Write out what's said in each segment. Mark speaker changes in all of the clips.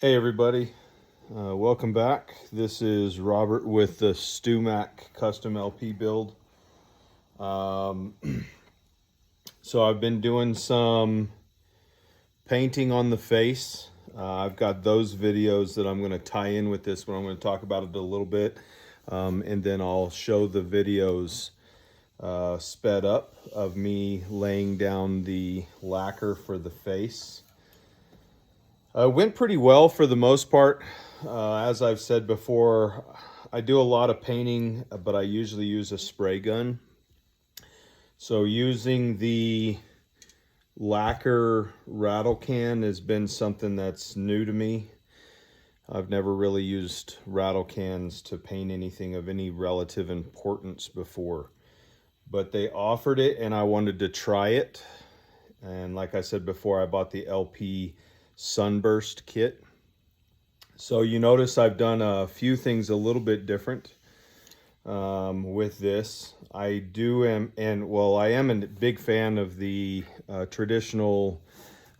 Speaker 1: Hey everybody, welcome back. This is Robert with the Stewmac custom LP build. Um, so I've been doing some painting on the face. I've got those videos that I'm going to tie in with this one. I'm going to talk about it a little bit, and then I'll show the videos sped up of me laying down the lacquer for the face. Went pretty well for the most part. As I've said before, I do a lot of painting, but I usually use a spray gun. So using the lacquer rattle can has been something that's new to me. I've never really used rattle cans to paint anything of any relative importance before, but they offered it and I wanted to try it. And like I said before, I bought the LP Sunburst kit. So you notice I've done a few things a little bit different with this. I am a big fan of the traditional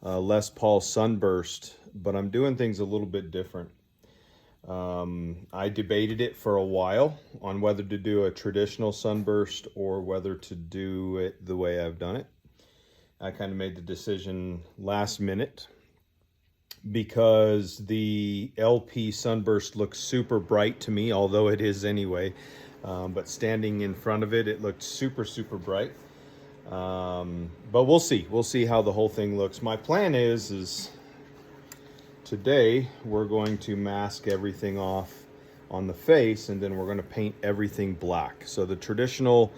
Speaker 1: Les Paul Sunburst, but I'm doing things a little bit different. I debated it for a while on whether to do a traditional sunburst or whether to do it the way I've done it. I kind of made the decision last minute, because the LP Sunburst looks super bright to me, although it is anyway. But standing in front of it, it looked super bright. But we'll see. We'll see how the whole thing looks. My plan is today we're going to mask everything off on the face, and then we're going to paint everything black. So the traditional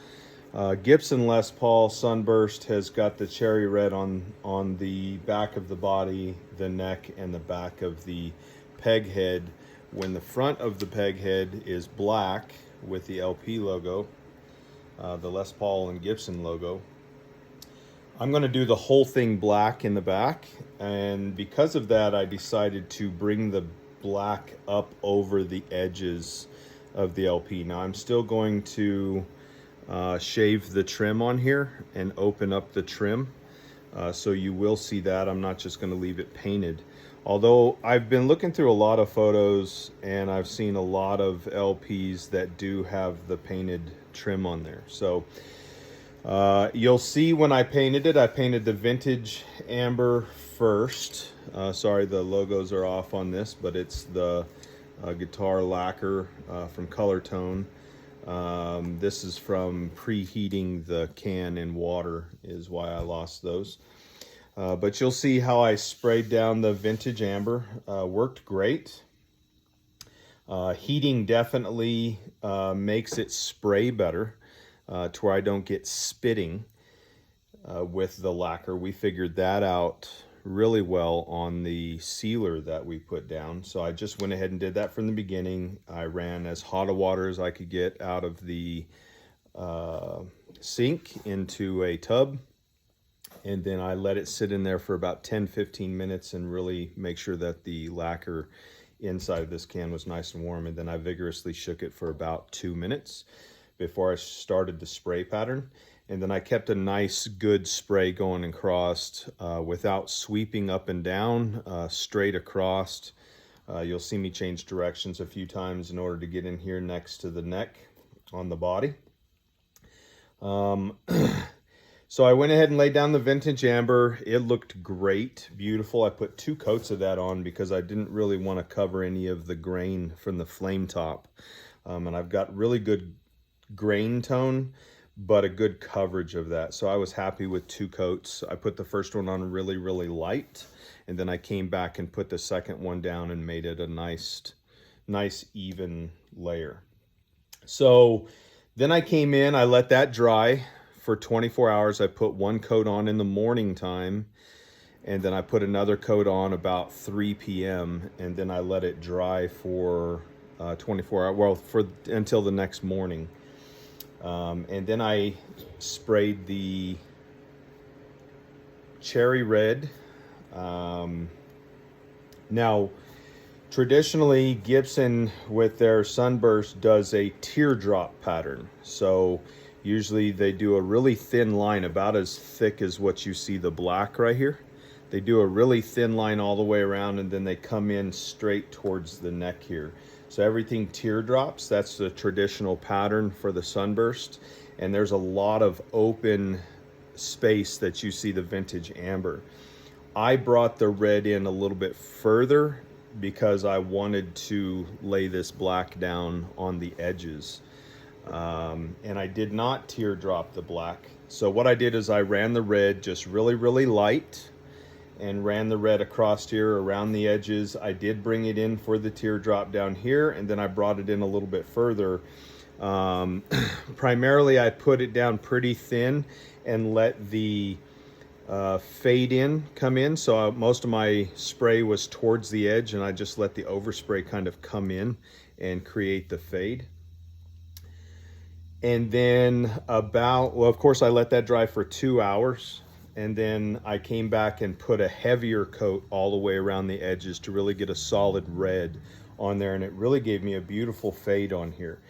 Speaker 1: Gibson Les Paul Sunburst has got the cherry red on the back of the body, the neck, and the back of the peg head, when the front of the peg head is black with the LP logo, the Les Paul and Gibson logo. I'm going to do the whole thing black in the back, and because of that I decided to bring the black up over the edges of the LP. Now I'm still going to shave the trim on here and open up the trim, so you will see that. I'm not just going to leave it painted, although I've been looking through a lot of photos and I've seen a lot of LPs that do have the painted trim on there. So you'll see when I painted it, I painted the vintage amber first. Sorry, the logos are off on this, but it's the guitar lacquer from Color Tone. This is from preheating the can in water is why I lost those. But you'll see how I sprayed down the vintage amber. Worked great. Heating definitely makes it spray better, to where I don't get spitting with the lacquer. We figured that out really well on the sealer that we put down. So I just went ahead and did that from the beginning. I ran as hot a water as I could get out of the sink into a tub, and then I let it sit in there for about 10-15 minutes and really make sure that the lacquer inside of this can was nice and warm. And then I vigorously shook it for about 2 minutes before I started the spray pattern. And then I kept a nice good spray going across without sweeping up and down, straight across. You'll see me change directions a few times in order to get in here next to the neck on the body. So I went ahead and laid down the vintage amber. It looked great, beautiful. I put 2 coats of that on because I didn't really want to cover any of the grain from the flame top. And I've got really good grain tone, but a good coverage of that. So I was happy with 2 coats. I put the first one on really light, and then I came back and put the second one down and made it a nice even layer. So then I came in, I let that dry for 24 hours. I put 1 coat on in the morning time, and then I put another coat on about 3 p.m. and then I let it dry for 24 hours, well, until the next morning. And then I sprayed the cherry red. Now, traditionally, Gibson with their Sunburst does a teardrop pattern. So usually they do a really thin line, about as thick as what you see the black right here. They do a really thin line all the way around, and then they come in straight towards the neck here. So everything teardrops. That's the traditional pattern for the sunburst. And there's a lot of open space that you see the vintage amber. I brought the red in a little bit further because I wanted to lay this black down on the edges. And I did not teardrop the black. So what I did is I ran the red just really, really light, and ran the red across here around the edges. I did bring it in for the teardrop down here, and then I brought it in a little bit further. Primarily I put it down pretty thin and let the fade in come in. So most of my spray was towards the edge, and I just let the overspray kind of come in and create the fade. And then well, of course I let that dry for 2 hours. And then I came back and put a heavier coat all the way around the edges to really get a solid red on there. And it really gave me a beautiful fade on here.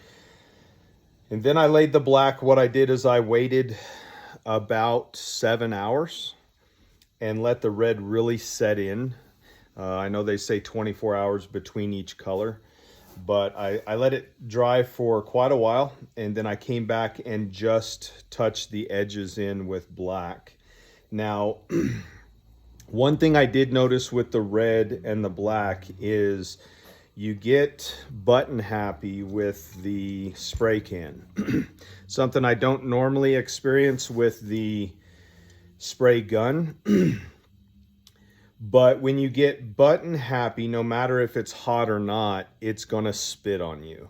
Speaker 1: And then I laid the black. What I did is I waited about 7 hours and let the red really set in. I know they say 24 hours between each color, but I let it dry for quite a while. And then I came back and just touched the edges in with black. Now, one thing I did notice with the red and the black is you get button happy with the spray can. Something I don't normally experience with the spray gun. But when you get button happy, no matter if it's hot or not, it's gonna spit on you.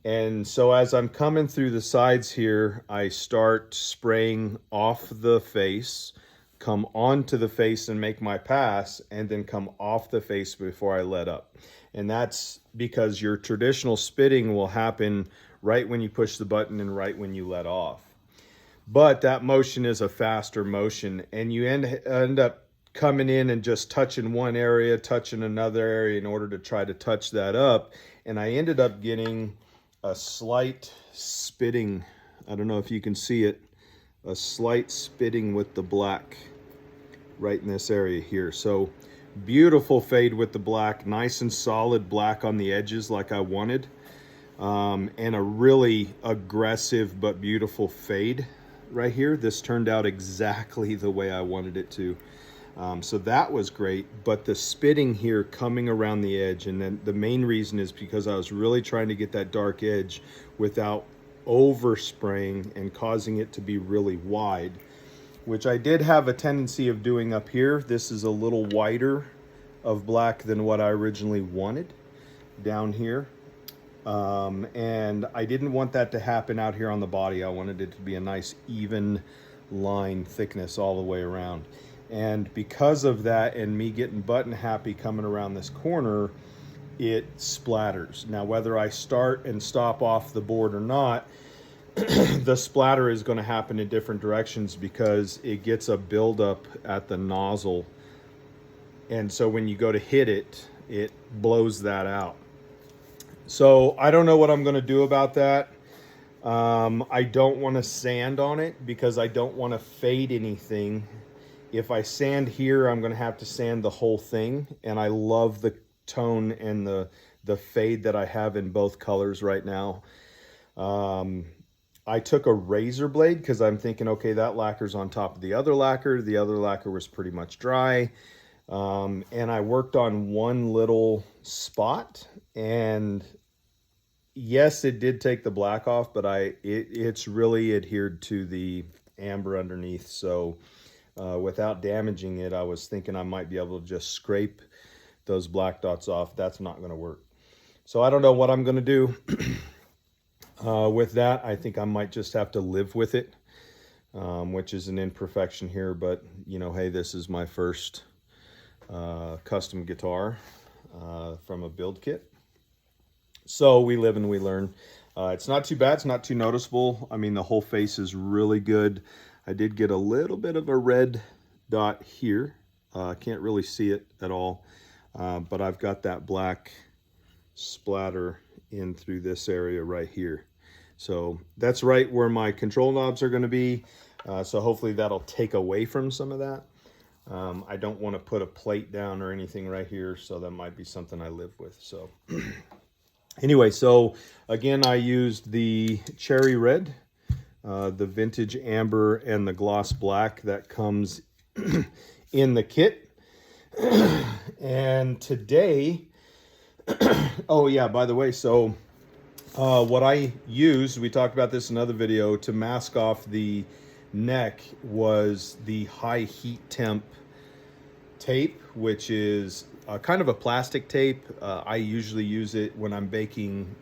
Speaker 1: And so as I'm coming through the sides here, I start spraying off the face, come onto the face and make my pass, and then come off the face before I let up. And that's because your traditional spitting will happen right when you push the button and right when you let off. But that motion is a faster motion, and you end up coming in and just touching one area, touching another area in order to try to touch that up. And I ended up getting a slight spitting. I don't know if you can see it. A slight spitting with the black right in this area here. So beautiful fade with the black, nice and solid black on the edges like I wanted, and a really aggressive but beautiful fade right here. This turned out exactly the way I wanted it to. So that was great, but the spitting here coming around the edge, and then the main reason is because I was really trying to get that dark edge without overspraying and causing it to be really wide, which I did have a tendency of doing up here. This is a little wider of black than what I originally wanted down here. And I didn't want that to happen out here on the body. I wanted it to be a nice even line thickness all the way around. And because of that and me getting button happy coming around this corner, it splatters. Now, whether I start and stop off the board or not, the splatter is going to happen in different directions because it gets a buildup at the nozzle. And so when you go to hit it, it blows that out. So I don't know what I'm going to do about that. I don't want to sand on it because I don't want to fade anything. If I sand here, I'm going to have to sand the whole thing. And I love the tone and the fade that I have in both colors right now. I took a razor blade because I'm thinking, okay, that lacquer's on top of the other lacquer. The other lacquer was pretty much dry. And I worked on one little spot, and yes, it did take the black off, but it's really adhered to the amber underneath. So without damaging it, I was thinking I might be able to just scrape those black dots off. That's not going to work. So I don't know what I'm going to do. With that, I think I might just have to live with it, which is an imperfection here. But, you know, hey, this is my first custom guitar from a build kit. So we live and we learn. It's not too bad. It's not too noticeable. I mean, the whole face is really good. I did get a little bit of a red dot here. Can't really see it at all. But I've got that black splatter in through this area right here. So that's right where my control knobs are going to be. So hopefully that'll take away from some of that. I don't want to put a plate down or anything right here, so that might be something I live with. So anyway, so again, I used the cherry red, the vintage amber, and the gloss black that comes in the kit. And today, oh yeah, by the way, so what I used, we talked about this in another video, to mask off the neck was the high heat temp tape, which is kind of a plastic tape. I usually use it when I'm baking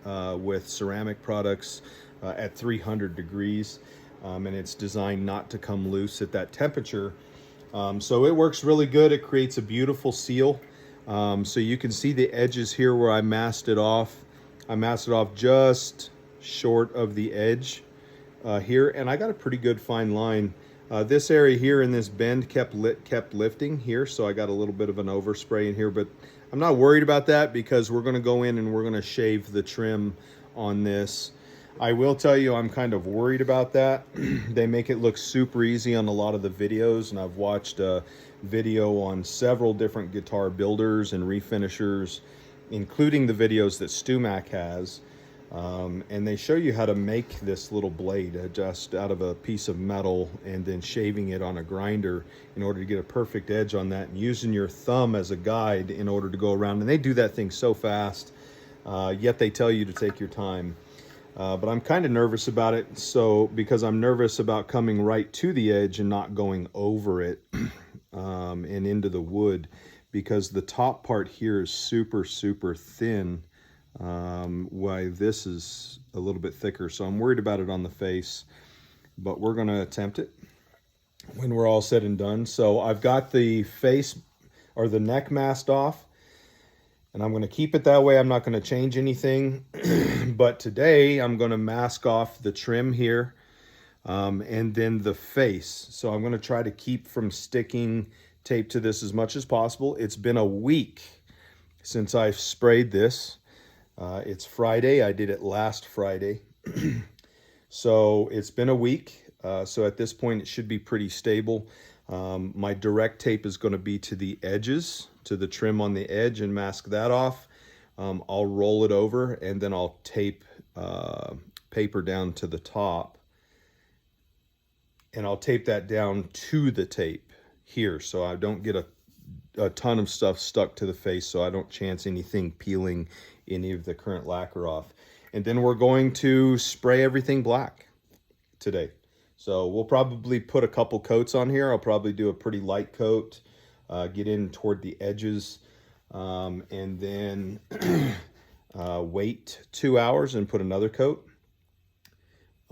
Speaker 1: with ceramic products at 300 degrees, and it's designed not to come loose at that temperature. So it works really good. It creates a beautiful seal. So you can see the edges here where I masked it off. I masked it off just short of the edge here, and I got a pretty good fine line. This area here in this bend kept lifting here, so I got a little bit of an overspray in here, but I'm not worried about that because we're going to go in and we're going to shave the trim on this. I will tell you I'm kind of worried about that. They make it look super easy on a lot of the videos, and I've watched a video on several different guitar builders and refinishers, including the videos that Stewmac has. And they show you how to make this little blade just out of a piece of metal and then shaving it on a grinder in order to get a perfect edge on that, and using your thumb as a guide in order to go around. And they do that thing so fast, yet they tell you to take your time. But I'm kind of nervous about it, because I'm nervous about coming right to the edge and not going over it and into the wood, because the top part here is super, super thin. Why this is a little bit thicker, so I'm worried about it on the face, but we're going to attempt it when we're all said and done. So I've got the face or the neck masked off, and I'm going to keep it that way. I'm not going to change anything. But today I'm going to mask off the trim here, and then the face. So I'm going to try to keep from sticking tape to this as much as possible. It's been a week since I've sprayed this. It's Friday. I did it last Friday. So it's been a week. So at this point it should be pretty stable. My direct tape is going to be to the edges, to the trim on the edge, and mask that off. I'll roll it over, and then I'll tape paper down to the top, and I'll tape that down to the tape here, so I don't get a ton of stuff stuck to the face, so I don't chance anything peeling any of the current lacquer off. And then we're going to spray everything black today. So we'll probably put a couple coats on here. I'll probably do a pretty light coat, get in toward the edges, and then wait 2 hours and put another coat.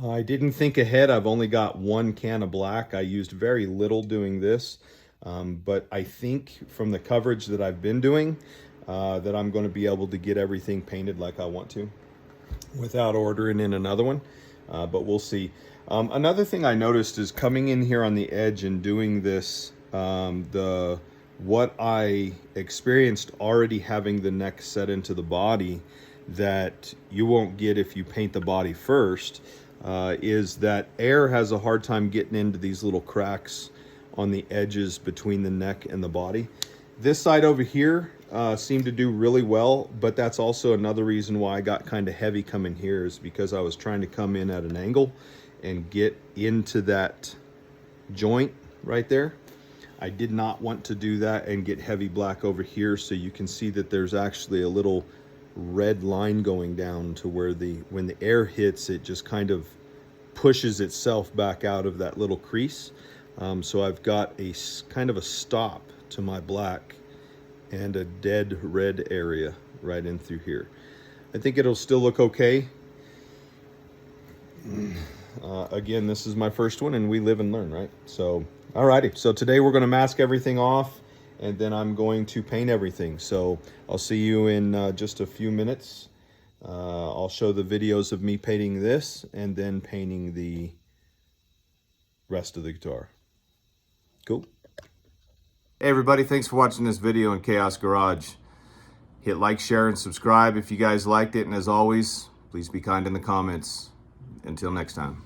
Speaker 1: I didn't think ahead. I've only got 1 can of black. I used very little doing this, but I think from the coverage that I've been doing, that I'm going to be able to get everything painted like I want to without ordering in another one, but we'll see. Another thing I noticed is coming in here on the edge and doing this, what I experienced already having the neck set into the body that you won't get if you paint the body first, is that air has a hard time getting into these little cracks on the edges between the neck and the body. This side over here seemed to do really well, but that's also another reason why I got kind of heavy coming here, is because I was trying to come in at an angle and get into that joint right there. I did not want to do that and get heavy black over here, so you can see that there's actually a little red line going down to where when the air hits, it just kind of pushes itself back out of that little crease. So I've got a kind of a stop to my black and a dead red area right in through here. I think it'll still look okay. Again, this is my first one, and we live and learn, right? So, alrighty. So today we're going to mask everything off, and then I'm going to paint everything. So I'll see you in just a few minutes. I'll show the videos of me painting this and then painting the rest of the guitar. Cool. Hey everybody, thanks for watching this video in Chaos Garage. Hit like, share, and subscribe if you guys liked it. And as always, please be kind in the comments. Until next time.